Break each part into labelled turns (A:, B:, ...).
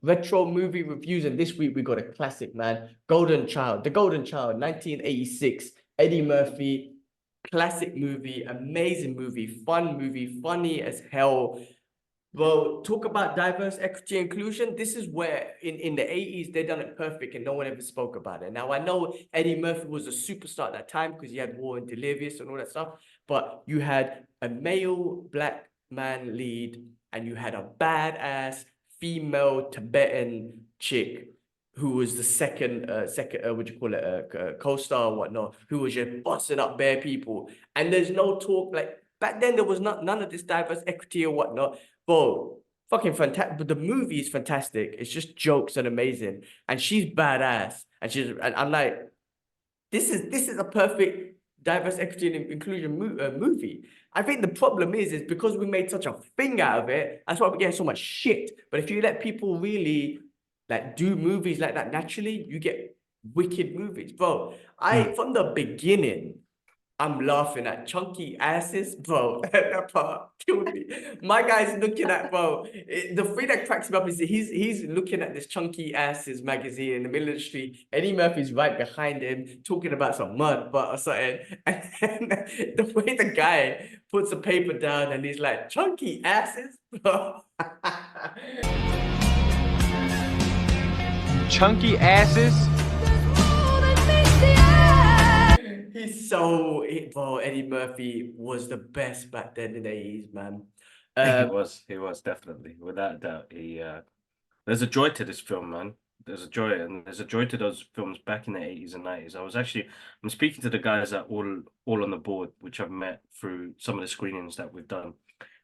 A: retro movie reviews, and this week we got a classic, man. Golden Child, The Golden Child, 1986. Eddie Murphy, classic movie, amazing movie, fun movie, funny as hell. Well, talk about diverse equity inclusion. This is where in the 80s they done it perfect and no one ever spoke about it. Now I know Eddie Murphy was a superstar at that time because he had War and Delirious and all that stuff, but you had a male black man lead and you had a badass female Tibetan chick who was the second what you call it, co-star or whatnot, who was just busting up bare people. And there's no talk like back then there was none of this diverse equity or whatnot. Bro, fucking fantastic. But the movie is fantastic. It's just jokes and amazing. And she's badass. And I'm like, this is a perfect diverse equity and inclusion movie. I think the problem is because we made such a thing out of it, that's why we get so much shit. But if you let people really like do movies like that naturally, you get wicked movies. Bro, from the beginning, I'm laughing at chunky asses, bro. That part killed me. My guy's looking at, bro. The thing that cracks me up is he's looking at this chunky asses magazine in the middle of the street. Eddie Murphy's right behind him, talking about some mud butt or something. And then the way the guy puts the paper down and he's like, chunky asses, bro.
B: Chunky asses.
A: He's so, bro, Eddie Murphy was the best back then in the 80s, man.
C: He was definitely, without a doubt. There's a joy to this film, man. There's a joy, and there's a joy to those films back in the 80s and 90s. I'm speaking to the guys that all on the board, which I've met through some of the screenings that we've done.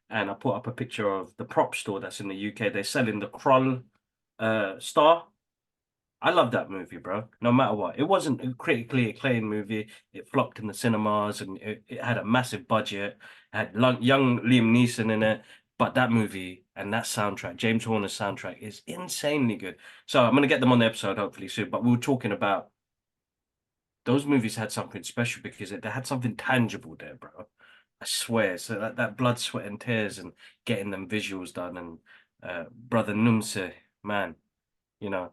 C: And I put up a picture of the prop store that's in the UK. They're selling the Krull Star. I love that movie, bro. No matter what. It wasn't a critically acclaimed movie. It flopped in the cinemas and it had a massive budget. It had young Liam Neeson in it. But that movie and that soundtrack, James Horner's soundtrack, is insanely good. So I'm going to get them on the episode hopefully soon. But we were talking about those movies had something special because they had something tangible there, bro. I swear. So that blood, sweat and tears and getting them visuals done. And Brother Numse, man, you know.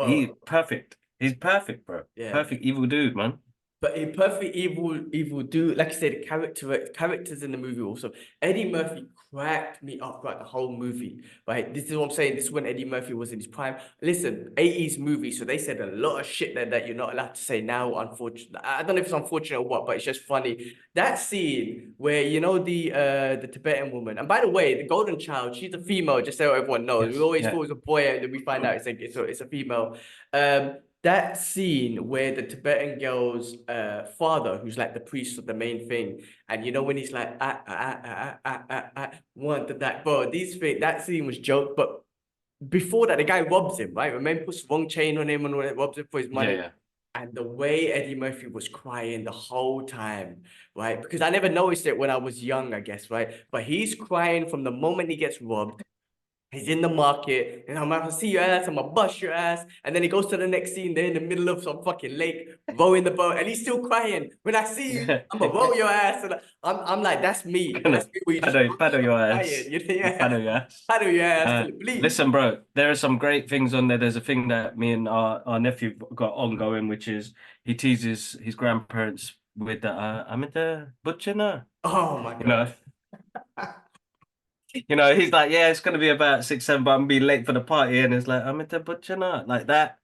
C: He's perfect. He's perfect, bro. Yeah. Perfect evil dude, man.
A: But a perfect evil dude, like I said, characters in the movie also. Eddie Murphy cracked me up throughout the whole movie, right? This is what I'm saying. This is when Eddie Murphy was in his prime. Listen, 80s movie, so they said a lot of shit that you're not allowed to say now, unfortunately. I don't know if it's unfortunate or what, but it's just funny. That scene where, you know, the Tibetan woman, and by the way, the Golden Child, she's a female, just so everyone knows. Yes, we always thought it was a boy, and then we find out it's a female. That scene where the Tibetan girl's father, who's like the priest of the main thing, and you know when he's like wanted that, bro. That scene was joke, but before that, the guy robs him, right? Remember, puts wrong chain on him and robs him for his money. Yeah. And the way Eddie Murphy was crying the whole time, right? Because I never noticed it when I was young, I guess, right? But he's crying from the moment he gets robbed. He's in the market, and I'm gonna see your ass, I'm gonna bust your ass. And then he goes to the next scene, they're in the middle of some fucking lake, rowing the boat, and he's still crying. When I see you, I'm gonna row your ass. And I'm like, that's me. That's me.
C: Paddle your ass.
A: Paddle your ass. Paddle your ass.
C: Listen, bro, there are some great things on there. There's a thing that me and our nephew got ongoing, which is he teases his grandparents with the, I'm in the butcher now.
A: Oh my God.
C: You know? You know, he's like, yeah, it's gonna be about 6, 7, but I'm gonna be late for the party, and it's like, I'm at the butcher not like that.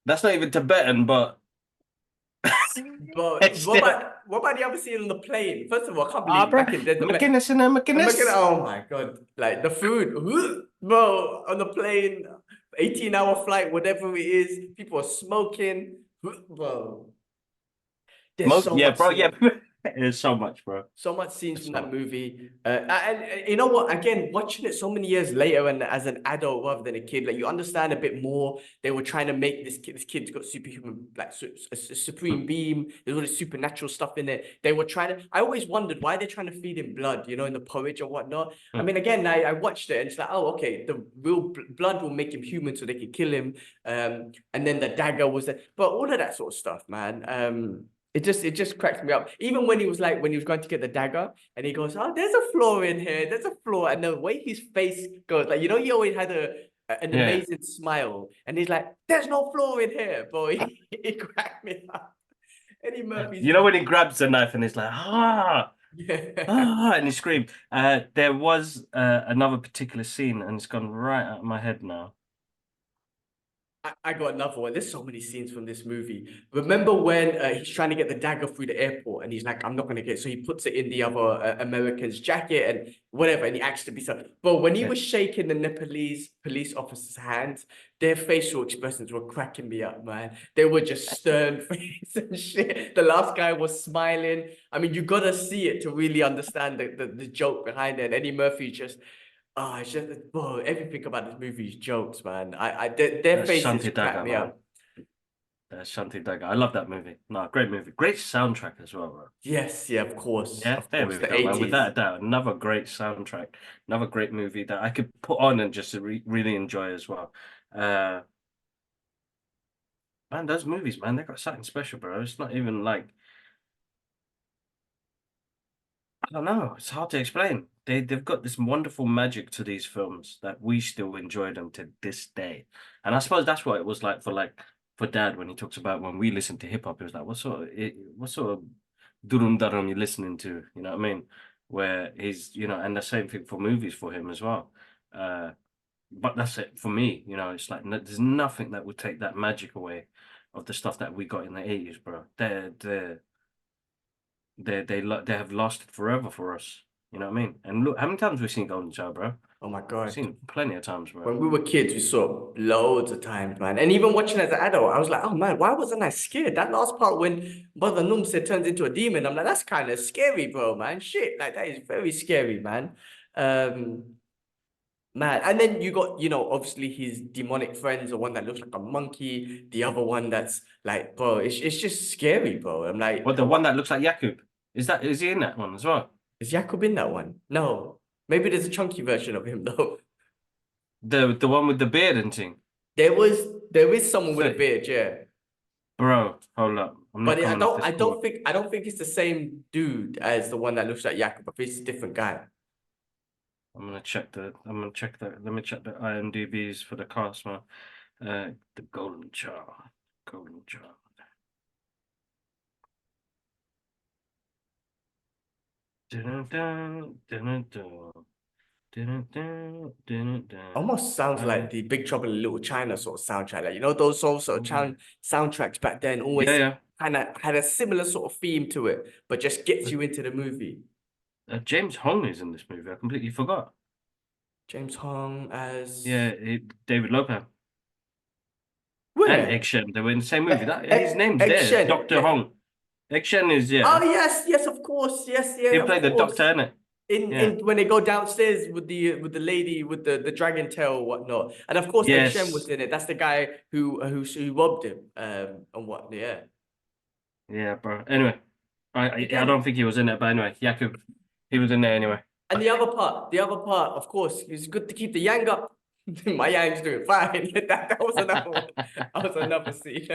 C: That's not even Tibetan, but
A: what about the other scene on the plane? First of all, I can't believe back in
C: McGinnis.
A: Oh my God, like the food, bro, on the plane, 18-hour flight, whatever it is, people are smoking, bro. There's so much.
C: There's so much, bro.
A: So much scenes from that movie. And you know what? Again, watching it so many years later and as an adult rather than a kid, like you understand a bit more. They were trying to make this kid's got superhuman, like a supreme beam. There's all this supernatural stuff in it. They were trying to, I always wondered why they're trying to feed him blood, you know, in the porridge or whatnot. I mean, again, I watched it and it's like, oh, okay, the real blood will make him human so they can kill him. And then the dagger was there. But all of that sort of stuff, man. it just cracks me up. Even when he was like when he was going to get the dagger and he goes, "Oh, there's a flaw in here. There's a flaw," and the way his face goes, like he always had an
C: Yeah.
A: amazing smile, and he's like, "There's no flaw in here," bro. He cracked me up. Eddie Murphy's
C: You know when he grabs the knife and he's like,
A: yeah.
C: and he screamed. There was another particular scene, and it's gone right out of my head now.
A: I got another one. There's so many scenes from this movie. Remember when he's trying to get the dagger through the airport and he's like, I'm not going to get it. So he puts it in the other American's jacket and whatever. And he actually be so. But when he
C: Yeah.
A: was shaking the Nepalese police officer's hands, their facial expressions were cracking me up, man. They were just stern face and shit. The last guy was smiling. I mean, you got to see it to really understand the joke behind it. And Eddie Murphy just. Oh, it's just, bro, everything about this movie is jokes, man. Their
C: That's
A: faces
C: Shanti
A: crack
C: Daga,
A: me
C: man.
A: up.
C: That's Shanti Daga. I love that movie. No, great movie. Great soundtrack as well, bro.
A: Yes, yeah,
C: Yeah,
A: of
C: there
A: course,
C: we
A: the
C: go, man. Without
A: 80s.
C: a doubt, another great soundtrack, another great movie that I could put on and just really enjoy as well. Uh, man, those movies, man, they got something special, bro. It's not even like I don't know. It's hard to explain. They've got this wonderful magic to these films that we still enjoy them to this day. And I suppose that's what it was like for Dad when he talks about when we listened to hip hop. It was like, what sort of durum darum you listening to? You know what I mean? Where he's, and the same thing for movies for him as well. Uh, but that's it for me. It's like there's nothing that would take that magic away of the stuff that we got in the 80s, bro. They have lasted forever for us. You know what I mean? And look, how many times we've seen Golden Child, bro?
A: Oh my
C: We've
A: God.
C: seen it plenty of times, bro.
A: When we were kids, we saw it loads of times, man. And even watching as an adult, I was like, oh man, why wasn't I scared? That last part when Brother Num said turns into a demon, I'm like, that's kind of scary, bro, man. Shit, like that is very scary, man. Um, Man, and then you got, obviously his demonic friends, the one that looks like a monkey, the other one that's like, bro, it's just scary, bro. I'm like,
C: What, the one that looks like Yakub? Is he in that one as well?
A: is Jacob in that one? No. Maybe there's a chunky version of him though.
C: The one with the beard and thing.
A: There is someone with a
C: So,
A: beard, yeah.
C: bro, hold up. I'm not
A: But
C: coming off this
A: I
C: call.
A: don't think it's the same dude as the one that looks like Jacob. I think it's a different guy.
C: I'm gonna check the let me check the IMDb's for the cast, man. The Golden Child. Golden Child. Dun-dun-dun, dun-dun-dun, dun-dun-dun, dun-dun-dun.
A: Almost sounds like the Big Trouble in Little China sort of soundtrack. Like, those sort of soundtracks back then
C: Yeah,
A: always
C: yeah.
A: kind of had a similar sort of theme to it, but just gets you into the movie.
C: James Hong is in this movie. I completely forgot.
A: James Hong as
C: Yeah, David Lopez and Egg
A: where?
C: Shen. They were in the same movie. That his name's
A: Egg
C: there.
A: Shen.
C: Doctor
A: Yeah.
C: Hong. Egg Shen is
A: Oh
C: yeah.
A: yes, yes, of course. Yes,
C: He
A: yeah, of
C: played the
A: course.
C: doctor in it.
A: In
C: Yeah.
A: when they go downstairs with the lady with the dragon tail or whatnot, and of course Egg Shen was
C: Yes.
A: in it. That's the guy who robbed him. And what? Yeah.
C: Yeah, bro. Anyway, I
A: Again,
C: don't think he was in it, but anyway, Yakub, he was in there anyway.
A: and the other part, of course, it's good to keep the yang up. My yang's doing fine. That was another one. That was another scene.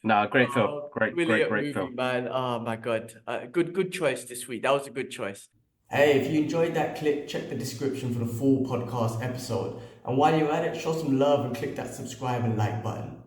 C: Nah, great film.
A: Oh,
C: Great
A: brilliant movie,
C: film.
A: man. Oh my God. Good choice this week. That was a good choice. Hey, if you enjoyed that clip, check the description for the full podcast episode. And while you're at it, show some love and click that subscribe and like button.